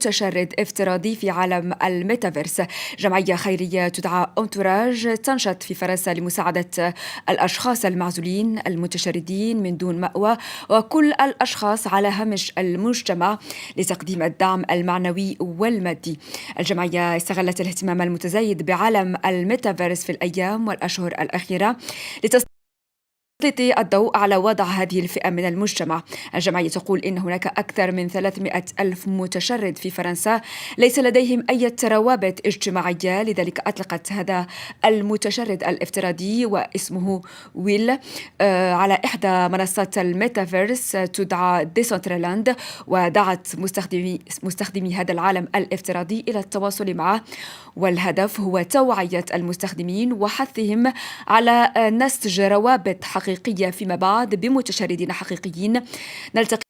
متشرد افتراضي في عالم الميتافيرس. جمعية خيرية تدعى أنتوراج تنشط في فرنسا لمساعدة الأشخاص المعزولين المتشردين من دون مأوى وكل الأشخاص على هامش المجتمع لتقديم الدعم المعنوي والمادي. الجمعية استغلت الاهتمام المتزايد بعالم الميتافيرس في الأيام والأشهر الأخيرة لتسليط الضوء على وضع هذه الفئة من المجتمع. الجمعية تقول إن هناك أكثر من 300 ألف متشرد في فرنسا ليس لديهم أي روابط اجتماعية، لذلك أطلقت هذا المتشرد الافتراضي واسمه ويل على إحدى منصات الميتافيرس تدعى ديسنترلاند، ودعت مستخدمي هذا العالم الافتراضي إلى التواصل معه، والهدف هو توعية المستخدمين وحثهم على نسج روابط حقيقية فيما بعد بمتشردين حقيقيين. نلتقي